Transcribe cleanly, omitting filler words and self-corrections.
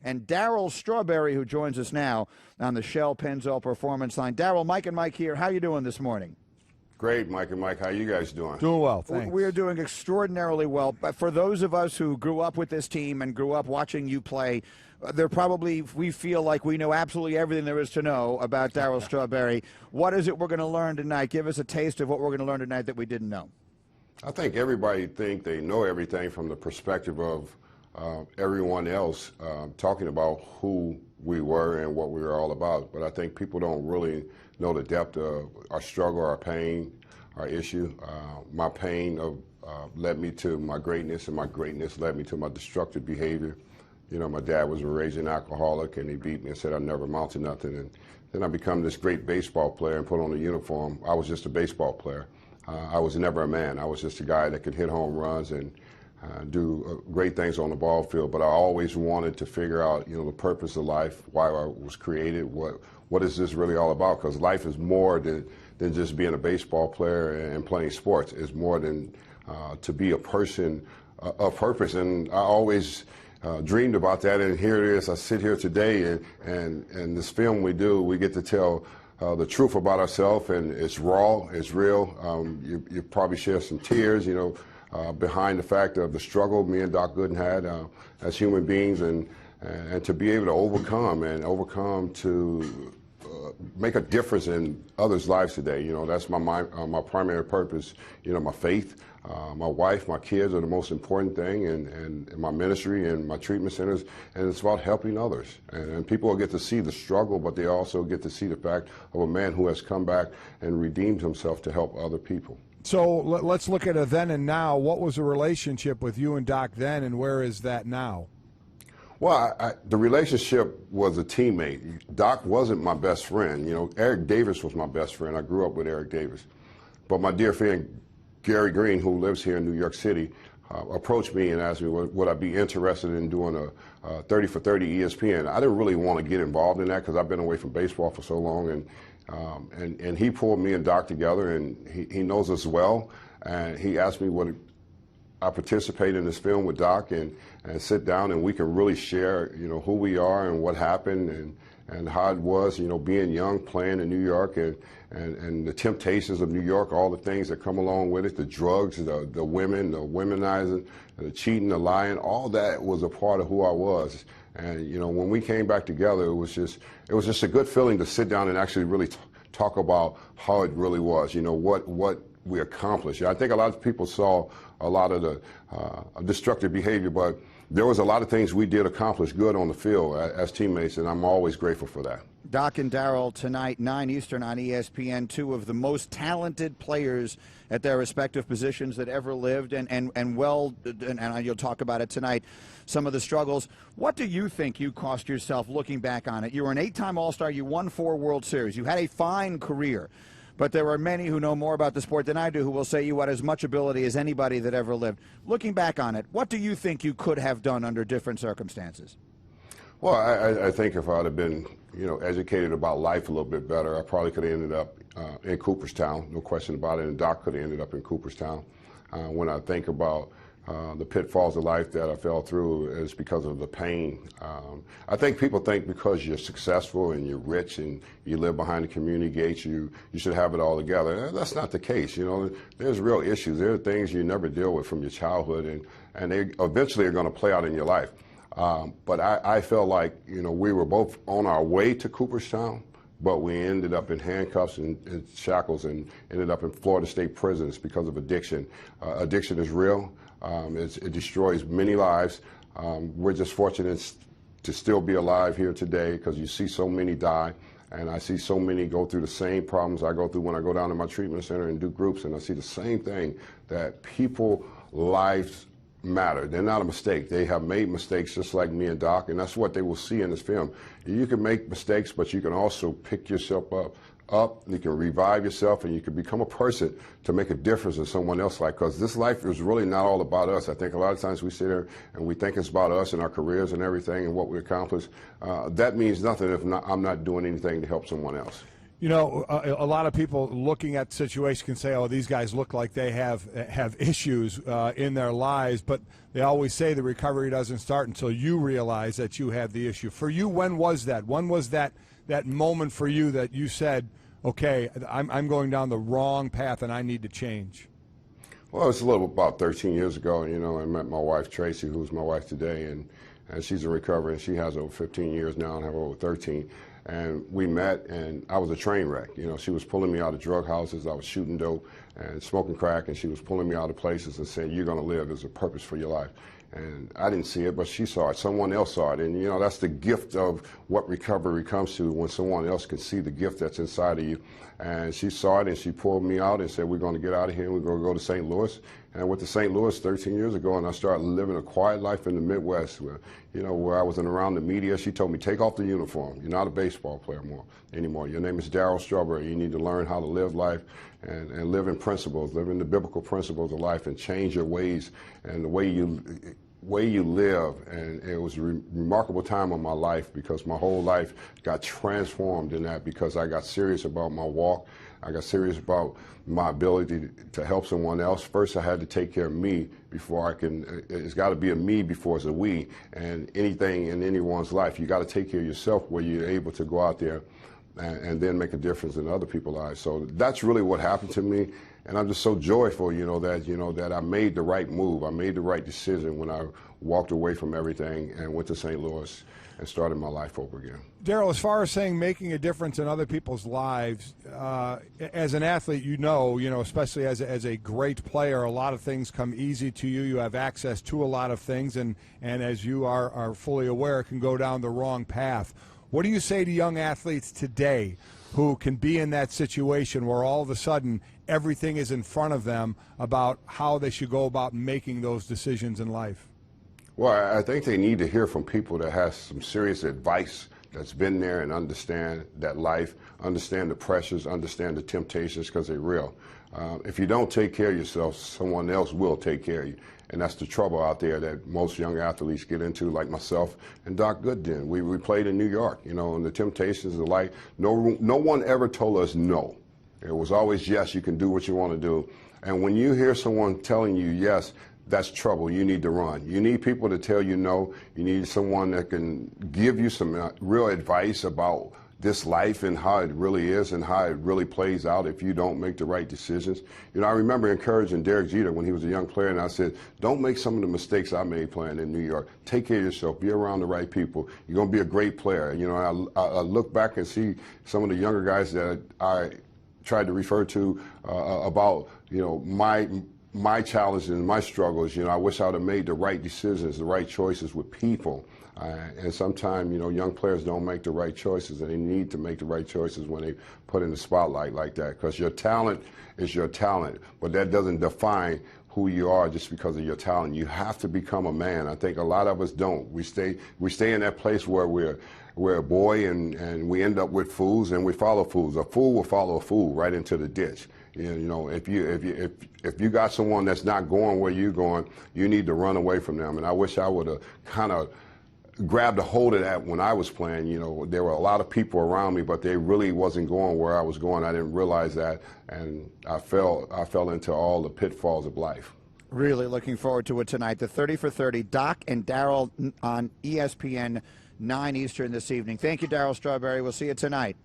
and Darryl Strawberry, who joins us now on the Shell Pennzoil Performance Line. Darryl, Mike and Mike here. How you doing this morning? Great, Mike and Mike. How you guys doing? Doing well, thanks. We are doing extraordinarily well. But for those of us who grew up with this team and grew up watching you play, we feel like we know absolutely everything there is to know about Darryl Strawberry. What is it we're going to learn tonight? Give us a taste of what we're going to learn tonight that we didn't know. I think everybody think they know everything from the perspective of everyone else talking about who we were and what we were all about. But I think people don't really know the depth of our struggle, our pain, our issue. My pain led me to my greatness, and my greatness led me to my destructive behavior. You know, my dad was a raging alcoholic, and he beat me and said I'd never amount to nothing. And then I become this great baseball player and put on a uniform. I was just a baseball player. I was never a man. I was just a guy that could hit home runs and do great things on the ball field. But I always wanted to figure out, you know, the purpose of life, why I was created, what is this really all about? Because life is more than just being a baseball player and playing sports. It's more than to be a person of purpose. And I always dreamed about that, and here it is. I sit here today, and this film we do, we get to tell the truth about ourselves, and it's raw, it's real. You probably share some tears, you know, behind the fact of the struggle me and Doc Gooden had as human beings, and to be able to overcome to make a difference in others' lives today. You know, that's my primary purpose. You know, my faith, my wife, my kids are the most important thing, and my ministry and my treatment centers, and it's about helping others. And people will get to see the struggle, but they also get to see the fact of a man who has come back and redeemed himself to help other people. So let's look at a then and now. What was the relationship with you and Doc then, and where is that now? Well, the relationship was a teammate. Doc wasn't my best friend. You know, Eric Davis was my best friend. I grew up with Eric Davis. But my dear friend Gary Green, who lives here in New York City, approached me and asked me would I be interested in doing a 30 for 30 ESPN. I didn't really want to get involved in that because I've been away from baseball for so long. And he pulled me and Doc together, and he knows us well. And he asked me would I participate in this film with Doc and sit down, and we can really share, you know, who we are and what happened and how it was, you know, being young, playing in New York, and the temptations of New York, all the things that come along with it, the drugs, the women, the womenizing, the cheating, the lying, all that was a part of who I was. And, you know, when we came back together, it was just a good feeling to sit down and actually really talk about how it really was, you know, what we accomplished. I think a lot of people saw a lot of the destructive behavior, but there was a lot of things we did accomplish good on the field as teammates, and I'm always grateful for that. Doc and Darryl tonight, 9 Eastern on ESPN, two of the most talented players at their respective positions that ever lived, and you'll talk about it tonight, some of the struggles. What do you think you cost yourself looking back on it? You were an 8-time All-Star. You won 4 World Series. You had a fine career. But there are many who know more about the sport than I do who will say you had as much ability as anybody that ever lived. Looking back on it, what do you think you could have done under different circumstances? Well, I think if I'd have been, you know, educated about life a little bit better, I probably could have ended up in Cooperstown, no question about it, and Doc could have ended up in Cooperstown. When I think about the pitfalls of life that I fell through, is because of the pain. I think people think because you're successful and you're rich and you live behind the community gates, you should have it all together. That's not the case. You know, there's real issues. There are things you never deal with from your childhood, and they eventually are going to play out in your life. But I felt like, you know, we were both on our way to Cooperstown, but we ended up in handcuffs and shackles and ended up in Florida State prisons because of addiction. Addiction is real. It destroys many lives. We're just fortunate to still be alive here today because you see so many die, and I see so many go through the same problems I go through when I go down to my treatment center and do groups, and I see the same thing, that people's lives matter. They're not a mistake. They have made mistakes just like me and Doc, and that's what they will see in this film. You can make mistakes, but you can also pick yourself up, you can revive yourself, and you can become a person to make a difference in someone else's life, because this life is really not all about us. I think a lot of times we sit here and we think it's about us and our careers and everything and what we accomplish. That means nothing if I'm not doing anything to help someone else. You know, a lot of people looking at the situation can say, "Oh, these guys look like they have issues in their lives," but they always say the recovery doesn't start until you realize that you have the issue. For you, when was that? When was that moment for you that you said, "Okay, I'm going down the wrong path and I need to change"? Well, it's a little about 13 years ago. You know, I met my wife Tracy, who's my wife today, and she's in recovery, and she has over 15 years now, and I have over 13. And we met, and I was a train wreck. You know, she was pulling me out of drug houses. I was shooting dope and smoking crack, and she was pulling me out of places and saying, "You're going to live. There's a purpose for your life." And I didn't see it, but she saw it. Someone else saw it. And, you know, that's the gift of what recovery comes to, when someone else can see the gift that's inside of you. And she saw it, and she pulled me out and said, "We're going to get out of here. We're going to go to St. Louis." And I went to St. Louis 13 years ago, and I started living a quiet life in the Midwest, where I wasn't around the media. She told me, "Take off the uniform. You're not a baseball player anymore. Your name is Darryl Strawberry. You need to learn how to live life and live in principles, live in the biblical principles of life, and change your ways and the way you live." And it was a remarkable time of my life, because my whole life got transformed in that, because I got serious about my walk. I got serious about my ability to help someone else. First, I had to take care of me before I can. It's got to be a me before it's a we. And anything in anyone's life, you got to take care of yourself, where you're able to go out there and then make a difference in other people's lives. So that's really what happened to me. And I'm just so joyful, that I made the right move. I made the right decision when I walked away from everything and went to St. Louis and started my life over again. Darryl, as far as saying making a difference in other people's lives, as an athlete, especially as a great player, a lot of things come easy to you. You have access to a lot of things, and as you are fully aware, it can go down the wrong path. What do you say to young athletes today who can be in that situation where all of a sudden everything is in front of them about how they should go about making those decisions in life? Well, I think they need to hear from people that has some serious advice, that's been there and understand that life, understand the pressures, understand the temptations, because they're real. If you don't take care of yourself, someone else will take care of you. And that's the trouble out there that most young athletes get into, like myself and Doc Gooden. We played in New York, and the temptations of life. No one ever told us no. It was always yes, you can do what you want to do. And when you hear someone telling you yes, that's trouble. You need to run. You need people to tell you no. You need someone that can give you some real advice about this life and how it really is and how it really plays out if you don't make the right decisions. I remember encouraging Derek Jeter when he was a young player, and I said, don't make some of the mistakes I made playing in New York. Take care of yourself. Be around the right people. You're going to be a great player. I look back and see some of the younger guys that I tried to refer to about, my challenges and my struggles. I wish I would have made the right decisions, the right choices with people. And sometimes, young players don't make the right choices, and they need to make the right choices when they put in the spotlight like that. Because your talent is your talent, but that doesn't define who you are just because of your talent. You have to become a man. I think a lot of us don't. We stay in that place where we're a boy and we end up with fools and we follow fools. A fool will follow a fool right into the ditch. If you got someone that's not going where you're going, you need to run away from them. And I wish I would have kind of grabbed a hold of that when I was playing. There were a lot of people around me, but they really wasn't going where I was going. I didn't realize that, and I fell into all the pitfalls of life. Really looking forward to it tonight. The 30 for 30, Doc and Darryl on ESPN 9 Eastern this evening. Thank you, Darryl Strawberry. We'll see you tonight.